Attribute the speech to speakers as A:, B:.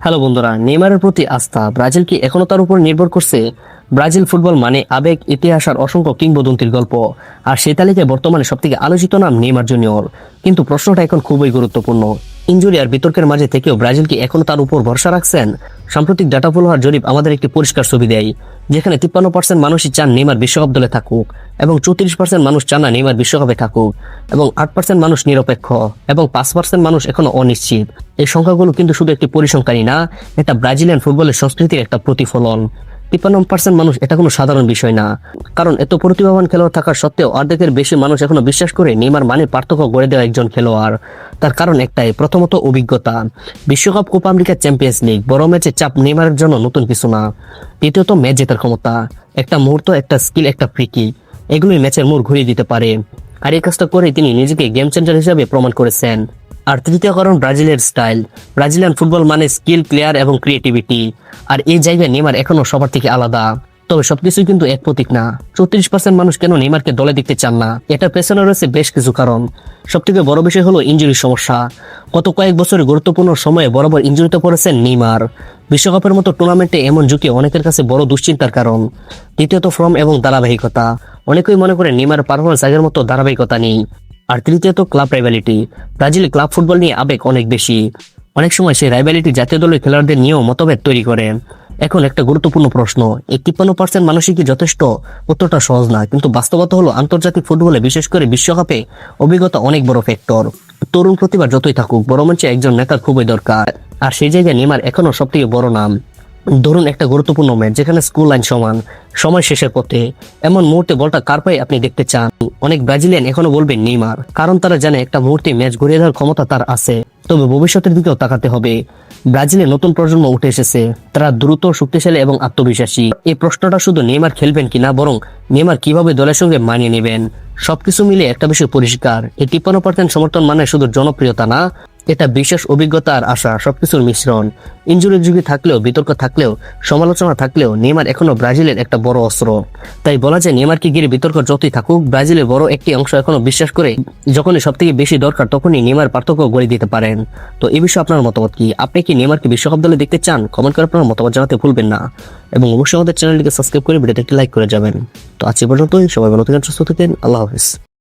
A: Hello বন্ধুরা, নেইমারের প্রতি আস্থা ব্রাজিল কি এখনো তার উপর নির্ভর করছে? ব্রাজিল ফুটবল মানে আবেগ, ইতিহাস আর অসংখ্য কিংবদন্তির গল্প। আর সেই তালিকায় বর্তমানে সবথেকে আলোচিত নাম নেইমার জুনিয়র। কিন্তু প্রশ্নটা এখন খুবই গুরুত্বপূর্ণ। ইনজুরি আর বিতর্কের মাঝে থেকেও ব্রাজিল কি এখনো তার উপর ভরসা রাখছেন? সাম্প্রতিক ডাটা ফলোয়ার জরিপ আমাদের একটি পরিষ্কার ছবি দেয়, যেখানে 53% মানুষই চান নেইমার বিশ্বকাপ দলে থাকুক, এবং 34% মানুষ চান না নেইমার বিশ্বকাপে থাকুক, এবং 8% মানুষ নিরপেক্ষ, এবং 5% মানুষ এখনো অনিশ্চিত। এই সংখ্যাগুলো কিন্তু শুধু একটি পরিসংখ্যানই না, এটা ব্রাজিলিয়ান ফুটবলের সংস্কৃতির একটা প্রতিফলন। 53% মানুষ এটা কোনো সাধারণ বিষয় না, কারণ এত প্রতিভাবান খেলোয়াড় থাকা সত্ত্বেও অর্ধেকের বেশি মানুষ এখনো বিশ্বাস করে নেইমার মানে পার্থক্য গড়ে দেওয়া একজন খেলোয়াড়। তার কারণ একটাই, প্রথমত অভিজ্ঞতা। বিশ্বকাপ, কোপা আমেরিকা, চ্যাম্পিয়ন্স লিগ, বড় ম্যাচে চাপ নেইমারের জন্য নতুন কিছু না। দ্বিতীয়ত ম্যাচ জেতার ক্ষমতা। একটা মুহূর্ত, একটা স্কিল, একটা ফ্রি কিক, এগুলোই ম্যাচের মোড় ঘুরিয়ে দিতে পারে। আর এই কাজটা করে তিনি নিজেকে গেম চেঞ্জার হিসেবে প্রমাণ করেছেন। আর তৃতীয় কারণ ব্রাজিলের স্টাইল। ব্রাজিলিয়ান ফুটবল মানে স্কিল, প্লেয়ার এবং ক্রিয়েটিভিটি। আর এই জায়গায় নেইমার এখনো সবার থেকে আলাদা। তবে সবকিছুই কিন্তু এক প্রতীক না। 34% মানুষ কেন নেইমারকে দলে দেখতে চান না, এটার পেছনে রয়েছে বেশ কিছু কারণ। সবথেকে বড় বিষয় হলো ইনজুরির সমস্যা। গত কয়েক বছরে গুরুত্বপূর্ণ সময়ে বরাবর ইনজুরিতে পড়েছেন নেইমার। বিশ্বকাপের মতো টুর্নামেন্টে এমন ঝুঁকি অনেকের কাছে বড় দুশ্চিন্তার কারণ। দ্বিতীয়ত ফর্ম এবং ধারাবাহিকতা। অনেকেই মনে করে নেইমারের পারফরমেন্স আগের মতো ধারাবাহিকতা নেই। আর তৃতীয়ত ক্লাব রাইভালিটি। ব্রাজিলে ক্লাব ফুটবল নিয়ে আবেগ অনেক বেশি। অনেক সময় সেই রাইভালিটি জাতীয় দলের খেলোয়াড়দের নিয়েও মতভেদ তৈরি করে। এখন একটা গুরুত্বপূর্ণ প্রশ্ন, এই 53% মানুষই কি যথেষ্ট? উত্তরটা সহজ না, কিন্তু বাস্তবতা হলো আন্তর্জাতিক ফুটবলে, বিশেষ করে বিশ্বকাপে, অভিজ্ঞতা অনেক বড় ফ্যাক্টর। তরুণ প্রতিভা যতই থাকুক, বড় মঞ্চে একজন নেতার খুবই দরকার। আর সেই জায়গায় নেইমার এখনো সবথেকে বড় নাম। ধরুন একটা গুরুত্বপূর্ণ ম্যাচ যেখানে স্কোর লাইন সমান, সময় শেষের পথে, এমন মুহূর্তে বলটা কার পায়ে আপনি দেখতে চান? অনেক ব্রাজিলিয়ান এখনো বলবেন নেইমার, কারণ তারা জানে একটা মুহূর্তে ম্যাচ ঘুরিয়ে দেওয়ার ক্ষমতা তার আছে। তবে ভবিষ্যতের দিকেও তাকাতে হবে। ব্রাজিলে নতুন প্রজন্ম উঠে এসেছে, তারা দ্রুত, শক্তিশালী এবং আত্মবিশ্বাসী। এই প্রশ্নটা শুধু নেইমার খেলবেন কিনা, বরং নেইমার কিভাবে দলের সঙ্গে মানিয়ে নেবেন। সবকিছু মিলে একটা বিষয় পরিষ্কার, এই 53% সমর্থন মানে শুধু জনপ্রিয়তা না, এটা বিশেষ অভিজ্ঞতা আর আশা, সবকিছুর মিশ্রণ। ইনজুরির যুগে থাকলেও, বিতর্ক থাকলেও, সমালোচনা থাকলেও, নেইমার এখনো ব্রাজিলের একটা বড় অস্ত্র। তাই বলা যায় নেইমারকে ঘিরে বিতর্ক যতই থাকুক, ব্রাজিলের বড় একটি অংশ এখনো বিশ্বাস করে যখনই সব থেকে বেশি দরকার তখনই নেইমার পার্থক্য গড়ে দিতে পারেন। তো এই বিষয়ে আপনার মতামত কি? আপনি কি নেইমারকে বিশ্বকাপ দলে দেখতে চান? কমেন্ট করে আপনার মতামত জানাতে ভুলবেন না, এবং অবশ্যই আমাদের চ্যানেলটিকে সাবস্ক্রাইব করে ভিডিওতে একটি লাইক করে যাবেন। তো আজ পর্যন্তই, সবাই ভালো থাকেন, সুস্থ থাকেন, আল্লাহ হাফেজ।